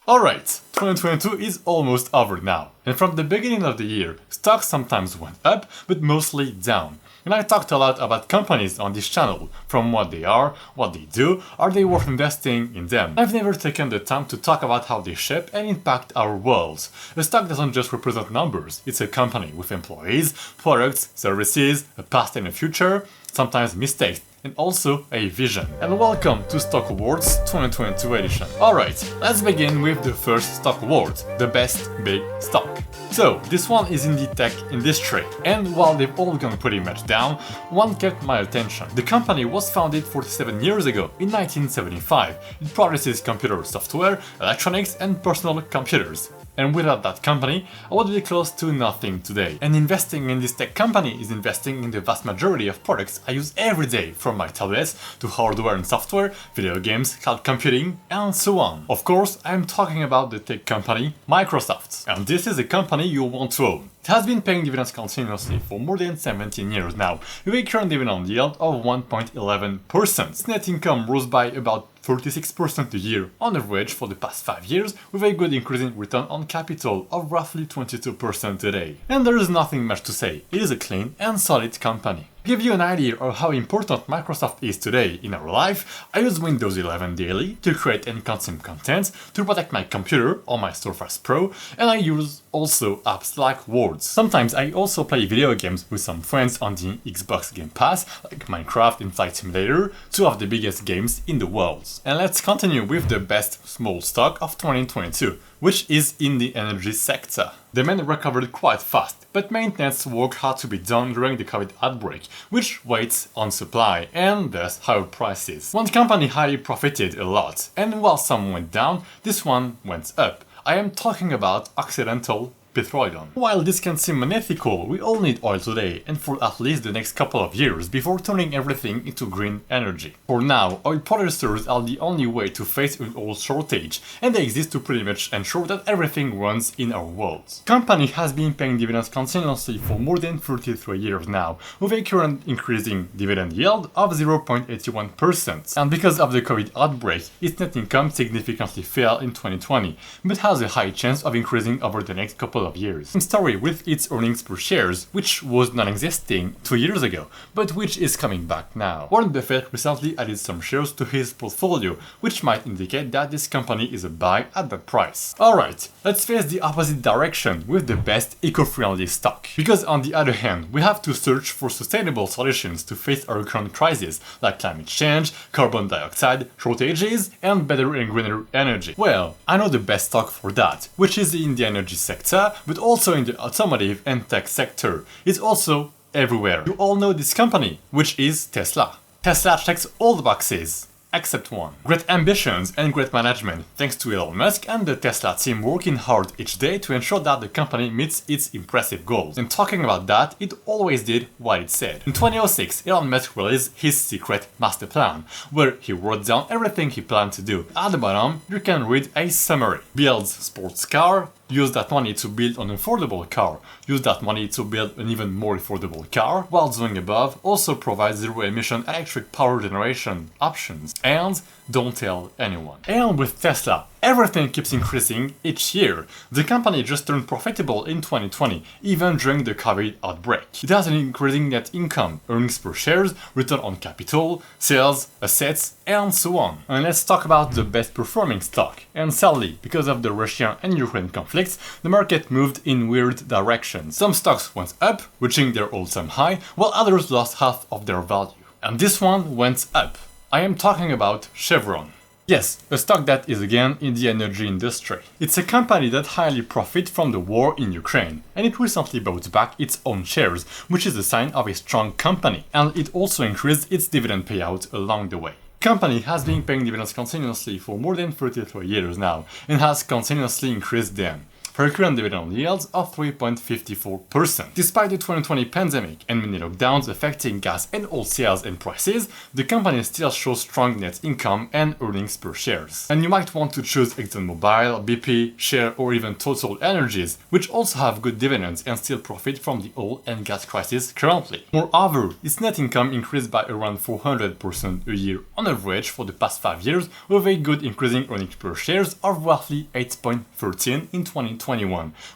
Alright, 2022 is almost over now, and from the beginning of the year, stocks sometimes went up, but mostly down. And I talked a lot about companies on this channel, from what they are, what they do, are they worth investing in them. I've never taken the time to talk about how they shape and impact our worlds. A stock doesn't just represent numbers, it's a company with employees, products, services, a past and a future, sometimes mistakes, and also a vision. And welcome to Stock Awards 2022 edition. Alright, let's begin with the first stock award, the best big stock. So, this one is in the tech industry, and while they've all gone pretty much down, one kept my attention. The company was founded 47 years ago, in 1975. It produces computer software, electronics, and personal computers. And without that company, I would be close to nothing today. And investing in this tech company is investing in the vast majority of products I use every day, from my tablets to hardware and software, video games, cloud computing, and so on. Of course, I'm talking about the tech company Microsoft. And this is a company you want to own. It has been paying dividends continuously for more than 17 years now, with a current dividend yield of 1.11%. Its net income rose by about 36% a year on average for the past 5 years, with a good increase in return on capital of roughly 22% today. And there is nothing much to say, it is a clean and solid company. To give you an idea of how important Microsoft is today in our life, I use Windows 11 daily to create and consume content, to protect my computer or my Surface Pro, and I use also apps like Word. Sometimes I also play video games with some friends on the Xbox Game Pass, like Minecraft and Flight Simulator, two of the biggest games in the world. And let's continue with the best small stock of 2022, which is in the energy sector. Demand recovered quite fast, but maintenance work had to be done during the COVID outbreak, which weighs on supply and thus higher prices. One company highly profited a lot, and while some went down, this one went up. I am talking about Occidental Petroleum. While this can seem unethical, we all need oil today and for at least the next couple of years before turning everything into green energy. For now, oil producers are the only way to face an oil shortage, and they exist to pretty much ensure that everything runs in our world. The company has been paying dividends continuously for more than 33 years now, with a current increasing dividend yield of 0.81%. And because of the COVID outbreak, its net income significantly fell in 2020, but has a high chance of increasing over the next couple of years. Same story with its earnings per shares, which was non-existing 2 years ago, but which is coming back now. Warren Buffett recently added some shares to his portfolio, which might indicate that this company is a buy at that price. Alright, let's face the opposite direction with the best eco-friendly stock. Because on the other hand, we have to search for sustainable solutions to face our current crisis, like climate change, carbon dioxide shortages, and better and greener energy. Well, I know the best stock for that, which is in the energy sector, but also in the automotive and tech sector. It's also everywhere. You all know this company, which is Tesla. Tesla checks all the boxes, except one. Great ambitions and great management, thanks to Elon Musk and the Tesla team working hard each day to ensure that the company meets its impressive goals. And talking about that, it always did what it said. In 2006, Elon Musk released his secret master plan, where he wrote down everything he planned to do. At the bottom, you can read a summary. Builds sports car, use that money to build an affordable car, use that money to build an even more affordable car, while doing above also provides zero-emission electric power generation options, and don't tell anyone. And with Tesla, everything keeps increasing each year. The company just turned profitable in 2020, even during the COVID outbreak. It has an increasing net income, earnings per shares, return on capital, sales, assets, and so on. And let's talk about the best performing stock. And sadly, because of the Russia and Ukraine conflicts, the market moved in weird directions. Some stocks went up, reaching their all-time high, while others lost half of their value. And this one went up. I am talking about Chevron. Yes, a stock that is again in the energy industry. It's a company that highly profits from the war in Ukraine, and it recently bought back its own shares, which is a sign of a strong company, and it also increased its dividend payout along the way. The company has been paying dividends continuously for more than 33 years now, and has continuously increased them. for a current dividend yield of 3.54%. Despite the 2020 pandemic and many lockdowns affecting gas and oil sales and prices, the company still shows strong net income and earnings per shares. And you might want to choose ExxonMobil, BP, Shell, or even Total Energies, which also have good dividends and still profit from the oil and gas crisis currently. Moreover, its net income increased by around 400% a year on average for the past 5 years, with a good increasing earnings per shares of roughly 8.13 in 2021,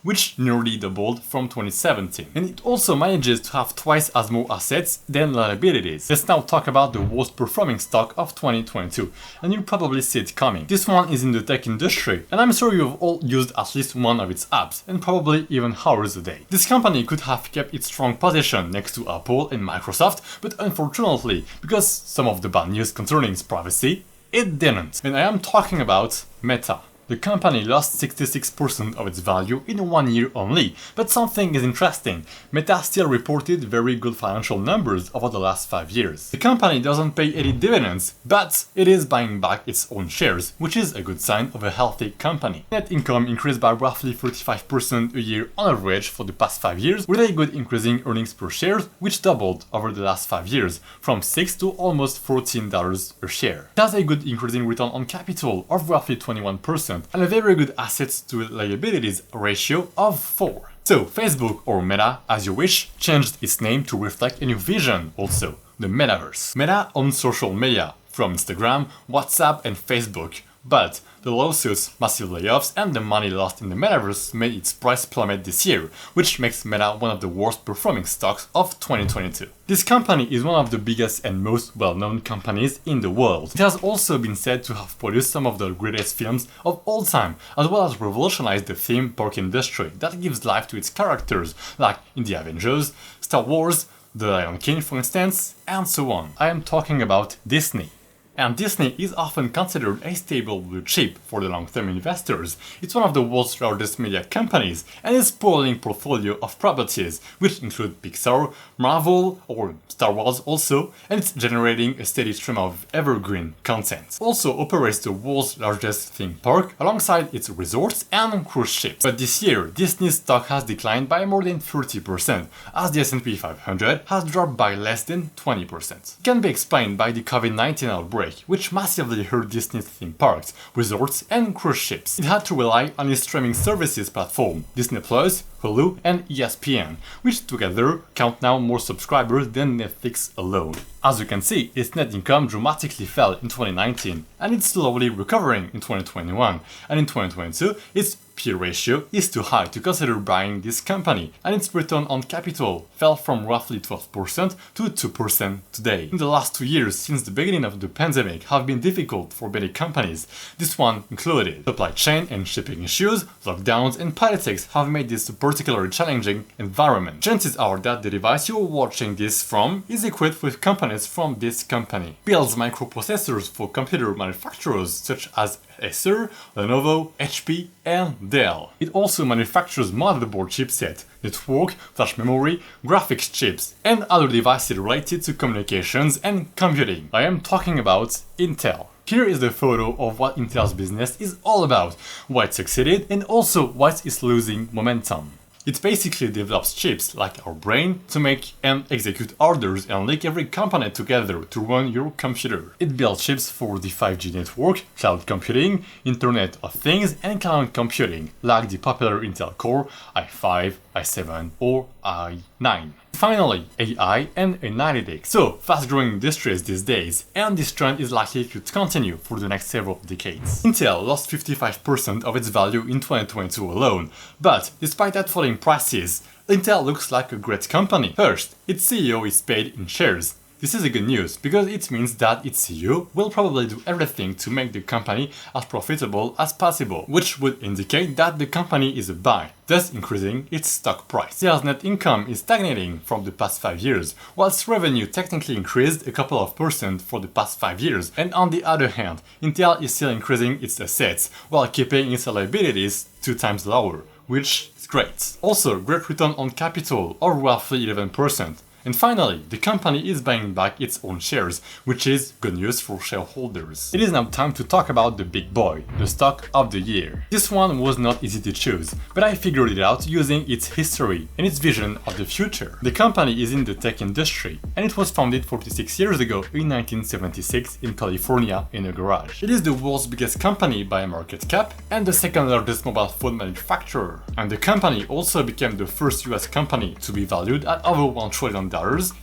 which nearly doubled from 2017. And it also manages to have twice as more assets than liabilities. Let's now talk about the worst performing stock of 2022, and you'll probably see it coming. This one is in the tech industry, and I'm sure you've all used at least one of its apps, and probably even hours a day. This company could have kept its strong position next to Apple and Microsoft, but unfortunately, because some of the bad news concerning its privacy, it didn't. And I am talking about Meta. The company lost 66% of its value in 1 year only, but something is interesting. Meta still reported very good financial numbers over the last 5 years. The company doesn't pay any dividends, but it is buying back its own shares, which is a good sign of a healthy company. Net income increased by roughly 35% a year on average for the past 5 years, with a good increasing earnings per share, which doubled over the last 5 years, from $6 to almost $14 a share. It has a good increasing return on capital of roughly 21%, and a very good assets to liabilities ratio of 4. So Facebook, or Meta as you wish, changed its name to reflect a new vision also, the metaverse. Meta owns social media from Instagram, WhatsApp and Facebook, but the lawsuits, massive layoffs, and the money lost in the metaverse made its price plummet this year, which makes Meta one of the worst performing stocks of 2022. This company is one of the biggest and most well-known companies in the world. It has also been said to have produced some of the greatest films of all time, as well as revolutionized the theme park industry that gives life to its characters, like in the Avengers, Star Wars, The Lion King for instance, and so on. I am talking about Disney. And Disney is often considered a stable blue chip for the long-term investors. It's one of the world's largest media companies and its sprawling portfolio of properties, which include Pixar, Marvel, or Star Wars also, and it's generating a steady stream of evergreen content. Also operates the world's largest theme park alongside its resorts and cruise ships. But this year, Disney's stock has declined by more than 30%, as the S&P 500 has dropped by less than 20%. It can be explained by the COVID-19 outbreak, which massively hurt Disney's theme parks, resorts, and cruise ships. It had to rely on its streaming services platform, Disney+, Hulu, and ESPN, which together count now more subscribers than Netflix alone. As you can see, its net income dramatically fell in 2019, and it's slowly recovering in 2021, and in 2022, its P/E ratio is too high to consider buying this company, and its return on capital fell from roughly 12% to 2% today. In the last 2 years since the beginning of the pandemic have been difficult for many companies, this one included. Supply chain and shipping issues, lockdowns, and politics have made this a particularly challenging environment. Chances are that the device you are watching this from is equipped with components from this company. Builds microprocessors for computer manufacturers such as Acer, Lenovo, HP, and Dell. It also manufactures motherboard chipset, network, flash memory, graphics chips, and other devices related to communications and computing. I am talking about Intel. Here is the photo of what Intel's business is all about, why it succeeded, and also why it's losing momentum. It basically develops chips like our brain to make and execute orders and link every component together to run your computer. It builds chips for the 5G network, cloud computing, Internet of Things, and cloud computing, like the popular Intel Core i5, i7, or i9. Finally, AI and analytics. So, fast-growing industries these days, and this trend is likely to continue for the next several decades. Intel lost 55% of its value in 2022 alone, but despite that falling prices, Intel looks like a great company. First, its CEO is paid in shares. This is a good news because it means that its CEO will probably do everything to make the company as profitable as possible, which would indicate that the company is a buy, thus increasing its stock price. Sales net income is stagnating from the past 5 years, whilst revenue technically increased a couple of percent for the past 5 years, and on the other hand, Intel is still increasing its assets while keeping its liabilities 2 times lower, which is great. Also, great return on capital of roughly 11%. And finally, the company is buying back its own shares, which is good news for shareholders. It is now time to talk about the big boy, the stock of the year. This one was not easy to choose, but I figured it out using its history and its vision of the future. The company is in the tech industry, and it was founded 46 years ago in 1976 in California in a garage. It is the world's biggest company by market cap and the second largest mobile phone manufacturer. And the company also became the first US company to be valued at over $1 trillion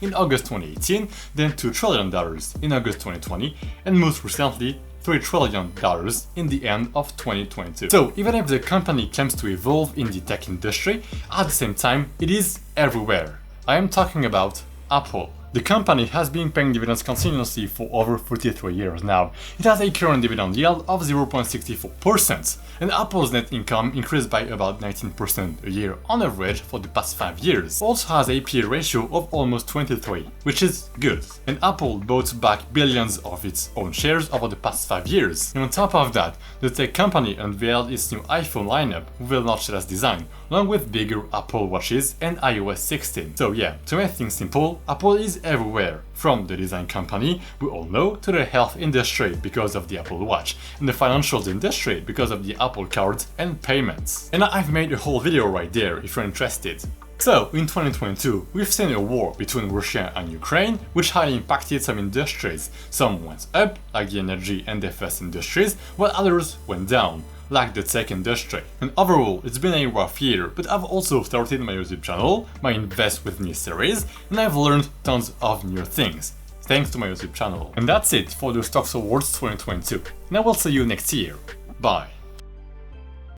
in August 2018, then $2 trillion in August 2020, and most recently $3 trillion in the end of 2022. So even if the company claims to evolve in the tech industry, at the same time it is everywhere. I am talking about Apple. The company has been paying dividends continuously for over 43 years now. It has a current dividend yield of 0.64%, and Apple's net income increased by about 19% a year on average for the past 5 years. It also has a PE ratio of almost 23, which is good. And Apple bought back billions of its own shares over the past 5 years. And on top of that, the tech company unveiled its new iPhone lineup with a notchless design, along with bigger Apple Watches and iOS 16. So yeah, to make things simple, Apple is everywhere, from the design company we all know to the health industry because of the Apple Watch, and the financial industry because of the Apple cards and payments. And I've made a whole video right there if you're interested. So, in 2022, we've seen a war between Russia and Ukraine, which highly impacted some industries. Some went up, like the energy and defense industries, while others went down, like the tech industry. And overall, it's been a rough year, but I've also started my YouTube channel, my Invest With Me series, and I've learned tons of new things, thanks to my YouTube channel. And that's it for the Stocks Awards 2022, and I will see you next year. Bye.